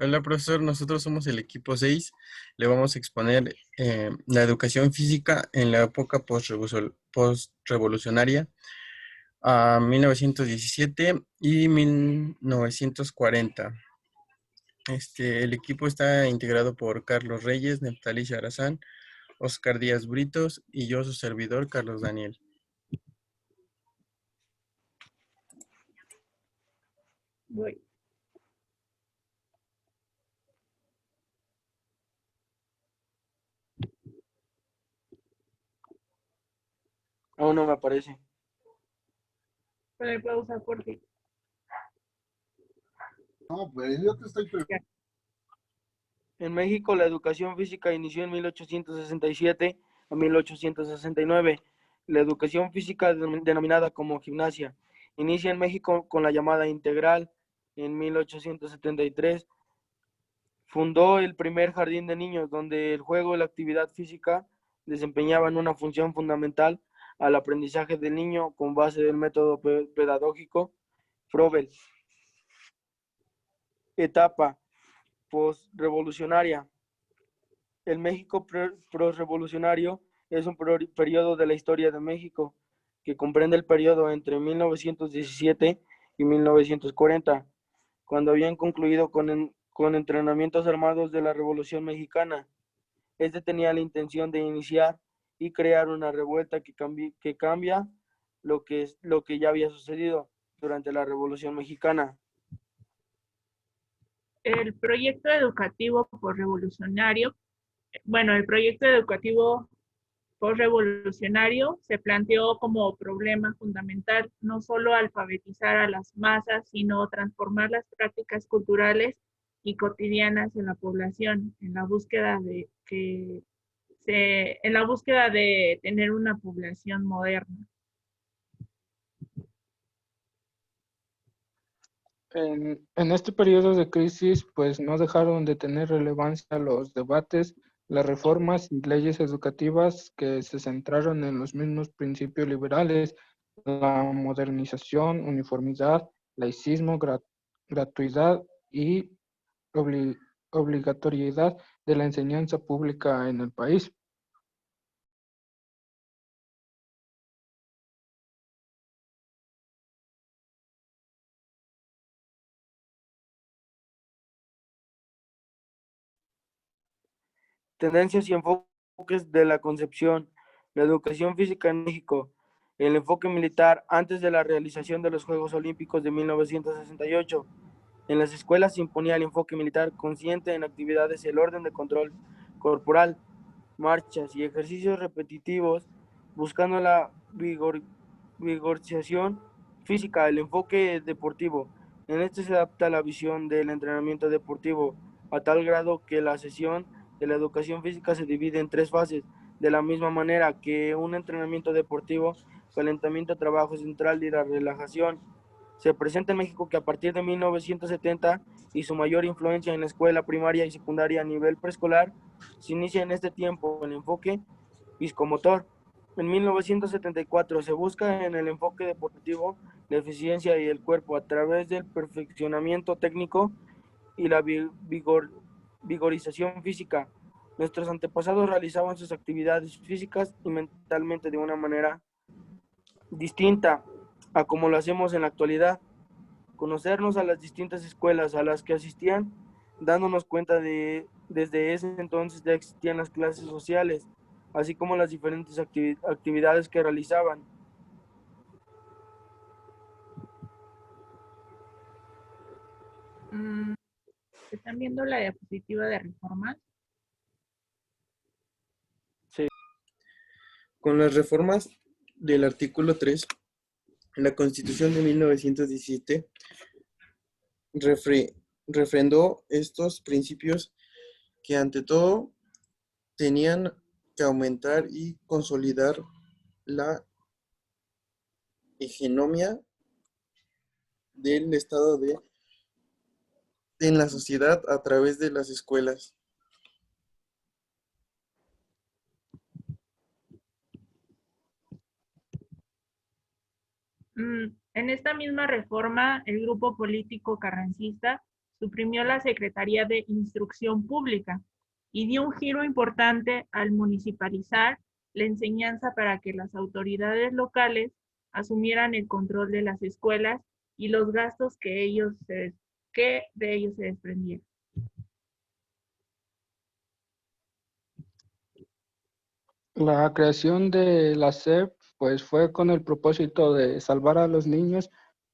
Hola, profesor. Nosotros somos el equipo 6. Le vamos a exponer la educación física en la época postrevolucionaria a 1917 y 1940. El equipo está integrado por Carlos Reyes, Neftalí Charazán, Oscar Díaz Britos y yo, su servidor, Carlos Daniel. Voy. Aún no me aparece. Ponle pausa por ti. No, pues yo te estoy preguntando. En México, la educación física inició en 1867 a 1869. La educación física, denominada como gimnasia, inicia en México con la llamada integral. En 1873 fundó el primer jardín de niños, donde el juego y la actividad física desempeñaban una función fundamental al aprendizaje del niño con base del método pedagógico Froebel. Etapa postrevolucionaria. El México prosrevolucionario es un periodo de la historia de México que comprende el periodo entre 1917 y 1940, cuando habían concluido con entrenamientos armados de la Revolución Mexicana. Este tenía la intención de iniciar y crear una revuelta que cambia lo que ya había sucedido durante la Revolución Mexicana. El proyecto educativo postrevolucionario, el proyecto educativo postrevolucionario se planteó como problema fundamental no solo alfabetizar a las masas, sino transformar las prácticas culturales y cotidianas en la población, en la búsqueda de tener una población moderna. En este periodo de crisis, pues no dejaron de tener relevancia los debates, las reformas y leyes educativas que se centraron en los mismos principios liberales: la modernización, uniformidad, laicismo, gratuidad y obligatoriedad de la enseñanza pública en el país. Tendencias y enfoques de la concepción. La educación física en México. El enfoque militar antes de la realización de los Juegos Olímpicos de 1968. En las escuelas se imponía el enfoque militar consciente en actividades y el orden de control corporal, marchas y ejercicios repetitivos, buscando la vigorización física. El enfoque deportivo. En este se adapta la visión del entrenamiento deportivo a tal grado que la sesión de la educación física se divide en tres fases, de la misma manera que un entrenamiento deportivo: calentamiento, trabajo central y la relajación. Se presenta en México que a partir de 1970 y su mayor influencia en la escuela primaria y secundaria a nivel preescolar, se inicia en este tiempo el enfoque psicomotor. En 1974 se busca en el enfoque deportivo la eficiencia y el cuerpo a través del perfeccionamiento técnico y la vigorización física. Nuestros antepasados realizaban sus actividades físicas y mentalmente de una manera distinta a como lo hacemos en la actualidad. Conocernos a las distintas escuelas a las que asistían, dándonos cuenta de desde ese entonces ya existían las clases sociales, así como las diferentes actividades que realizaban. ¿Están viendo la diapositiva de reformas? Sí. Con las reformas del artículo 3, la Constitución de 1917 refrendó estos principios que ante todo tenían que aumentar y consolidar la hegemonía del Estado en la sociedad a través de las escuelas. En esta misma reforma, el grupo político carrancista suprimió la Secretaría de Instrucción Pública y dio un giro importante al municipalizar la enseñanza para que las autoridades locales asumieran el control de las escuelas y los gastos que de ellos se desprendían. La creación de la SEP pues fue con el propósito de salvar a los niños,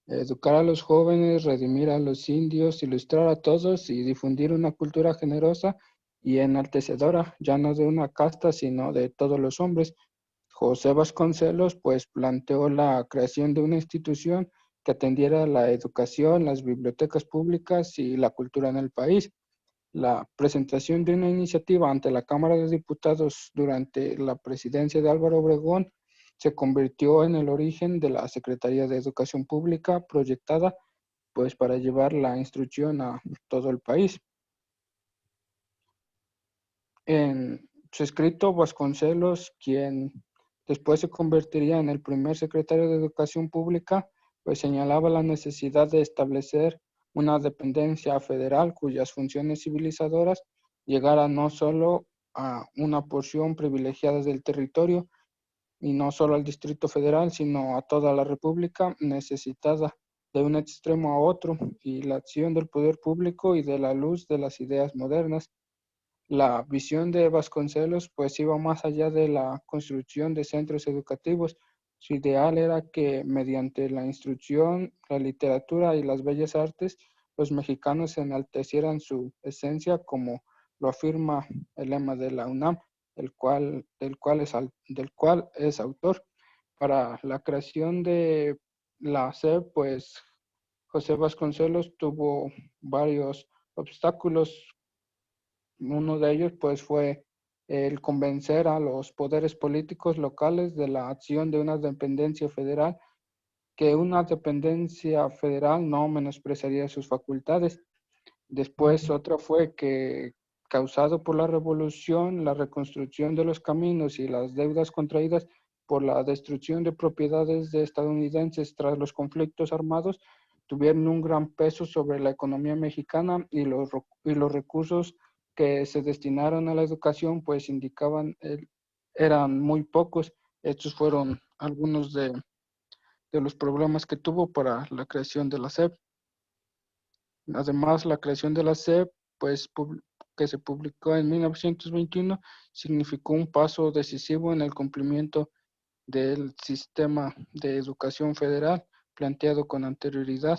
educar a los jóvenes, redimir a los indios, ilustrar a todos y difundir una cultura generosa y enaltecedora, ya no de una casta, sino de todos los hombres. José Vasconcelos pues planteó la creación de una institución que atendiera la educación, las bibliotecas públicas y la cultura en el país. La presentación de una iniciativa ante la Cámara de Diputados durante la presidencia de Álvaro Obregón se convirtió en el origen de la Secretaría de Educación Pública proyectada pues para llevar la instrucción a todo el país. En su escrito, Vasconcelos, quien después se convertiría en el primer secretario de Educación Pública, pues señalaba la necesidad de establecer una dependencia federal cuyas funciones civilizadoras llegaran no solo a una porción privilegiada del territorio y no solo al Distrito Federal, sino a toda la República necesitada de un extremo a otro y la acción del poder público y de la luz de las ideas modernas. La visión de Vasconcelos pues iba más allá de la construcción de centros educativos. Su ideal era que mediante la instrucción, la literatura y las bellas artes, los mexicanos enaltecieran su esencia como lo afirma el lema de la UNAM, del cual es autor. Para la creación de la SEP, pues José Vasconcelos tuvo varios obstáculos. Uno de ellos pues fue el convencer a los poderes políticos locales de la acción de una dependencia federal, que una dependencia federal no menospreciaría sus facultades. Después otra fue que, causado por la revolución, la reconstrucción de los caminos y las deudas contraídas por la destrucción de propiedades de estadounidenses tras los conflictos armados, tuvieron un gran peso sobre la economía mexicana y los recursos que se destinaron a la educación pues eran muy pocos. Estos fueron algunos de los problemas que tuvo para la creación de la SEP. Además, la creación de la SEP, pues, que se publicó en 1921, significó un paso decisivo en el cumplimiento del sistema de educación federal planteado con anterioridad.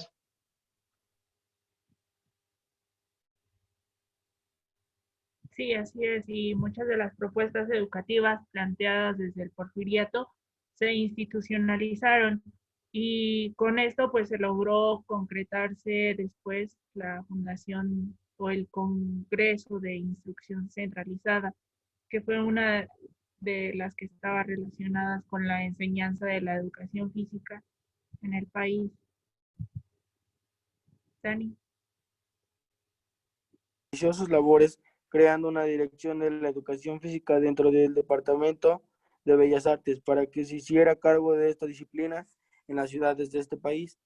Sí, así es, y muchas de las propuestas educativas planteadas desde el Porfiriato se institucionalizaron y con esto pues se logró concretarse después la fundación o el Congreso de Instrucción Centralizada, que fue una de las que estaba relacionadas con la enseñanza de la educación física en el país. Dani. Inició sus labores creando una dirección de la educación física dentro del Departamento de Bellas Artes para que se hiciera cargo de esta disciplina en las ciudades de este país.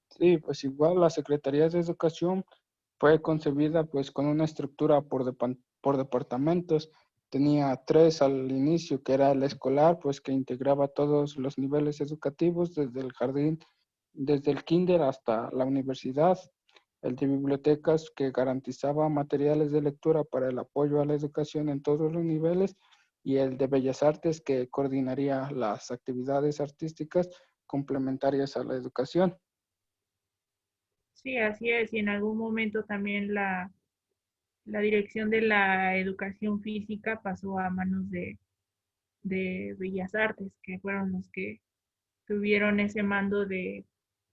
Sí, pues igual la Secretaría de Educación fue concebida pues con una estructura por departamentos. Tenía 3 al inicio, que era el escolar, pues que integraba todos los niveles educativos, desde el jardín, desde el kinder hasta la universidad. El de bibliotecas, que garantizaba materiales de lectura para el apoyo a la educación en todos los niveles, y el de Bellas Artes, que coordinaría las actividades artísticas complementarias a la educación. Sí, así es, y en algún momento también la dirección de la educación física pasó a manos de Bellas Artes, que fueron los que tuvieron ese mando de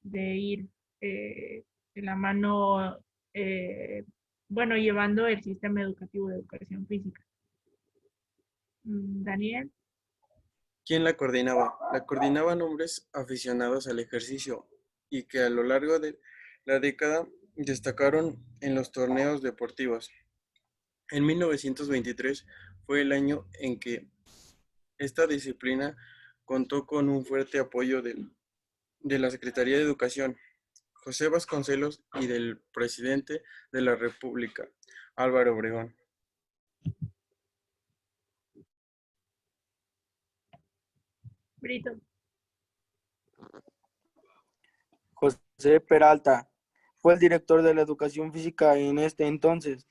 ir de la mano, bueno, llevando el sistema educativo de educación física. Daniel. ¿Quién la coordinaba? La coordinaban hombres aficionados al ejercicio y que a lo largo de la década destacaron en los torneos deportivos. En 1923 fue el año en que esta disciplina contó con un fuerte apoyo de la Secretaría de Educación, José Vasconcelos y del presidente de la República, Álvaro Obregón. Brito. José Peralta fue el director de la educación física en este entonces.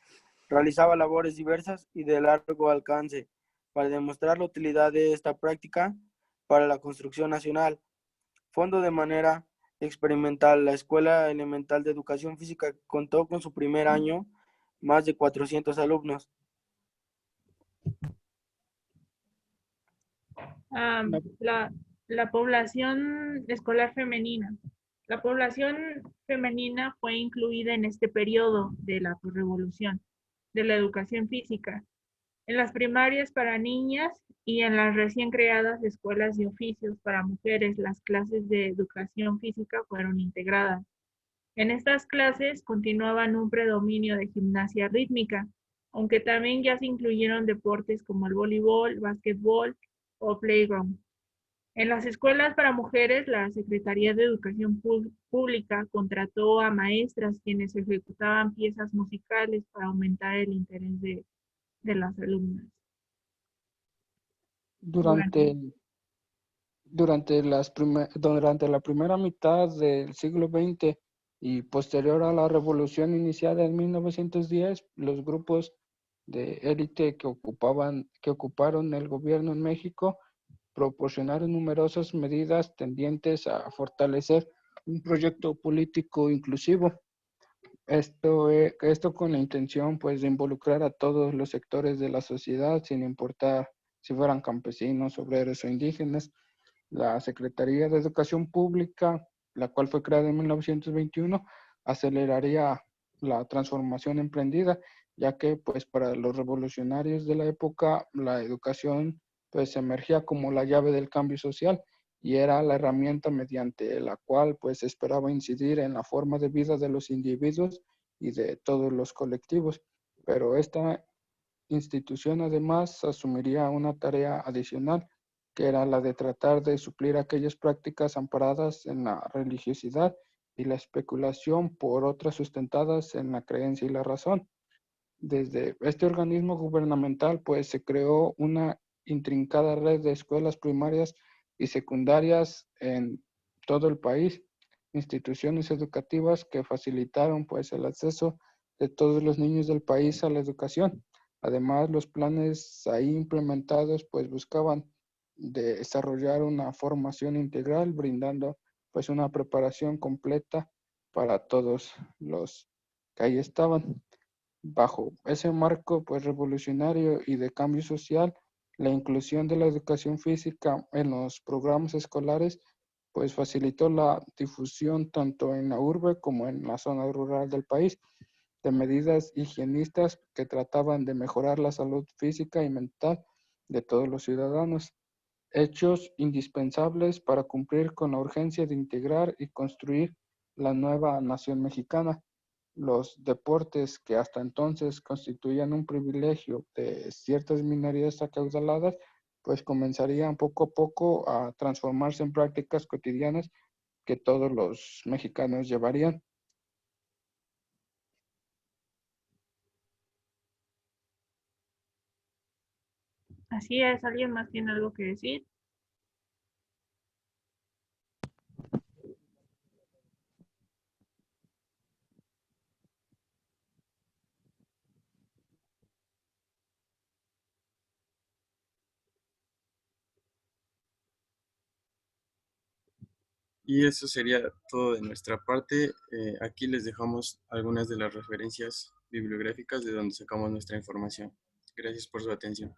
Realizaba labores diversas y de largo alcance para demostrar la utilidad de esta práctica para la construcción nacional. Fundó de manera experimental la Escuela Elemental de Educación Física, que contó con su primer año más de 400 alumnos. La población escolar femenina. La población femenina fue incluida en este periodo de la revolución de la educación física, en las primarias para niñas y en las recién creadas escuelas de oficios para mujeres. Las clases de educación física fueron integradas. En estas clases continuaban un predominio de gimnasia rítmica, aunque también ya se incluyeron deportes como el voleibol, básquetbol o playground. En las escuelas para mujeres, la Secretaría de Educación Pública contrató a maestras quienes ejecutaban piezas musicales para aumentar el interés de las alumnas. Durante la primera mitad del siglo XX y posterior a la revolución iniciada en 1910, los grupos de élite que ocuparon el gobierno en México proporcionaron numerosas medidas tendientes a fortalecer un proyecto político inclusivo. Esto con la intención, pues, de involucrar a todos los sectores de la sociedad, sin importar si fueran campesinos, obreros o indígenas. La Secretaría de Educación Pública, la cual fue creada en 1921, aceleraría la transformación emprendida, ya que, pues, para los revolucionarios de la época, la educación, pues, emergía como la llave del cambio social y era la herramienta mediante la cual, pues, esperaba incidir en la forma de vida de los individuos y de todos los colectivos. Pero esta institución además asumiría una tarea adicional, que era la de tratar de suplir aquellas prácticas amparadas en la religiosidad y la especulación por otras sustentadas en la creencia y la razón. Desde este organismo gubernamental, pues, se creó una intrincada red de escuelas primarias y secundarias en todo el país, instituciones educativas que facilitaron, pues, el acceso de todos los niños del país a la educación. Además, los planes ahí implementados, pues, buscaban desarrollar una formación integral, brindando, pues, una preparación completa para todos los que ahí estaban. Bajo ese marco, pues, revolucionario y de cambio social, la inclusión de la educación física en los programas escolares, pues, facilitó la difusión tanto en la urbe como en la zona rural del país de medidas higienistas que trataban de mejorar la salud física y mental de todos los ciudadanos, hechos indispensables para cumplir con la urgencia de integrar y construir la nueva nación mexicana. Los deportes, que hasta entonces constituían un privilegio de ciertas minorías acaudaladas, pues comenzarían poco a poco a transformarse en prácticas cotidianas que todos los mexicanos llevarían. Así es, ¿alguien más tiene algo que decir? Y eso sería todo de nuestra parte. Aquí les dejamos algunas de las referencias bibliográficas de donde sacamos nuestra información. Gracias por su atención.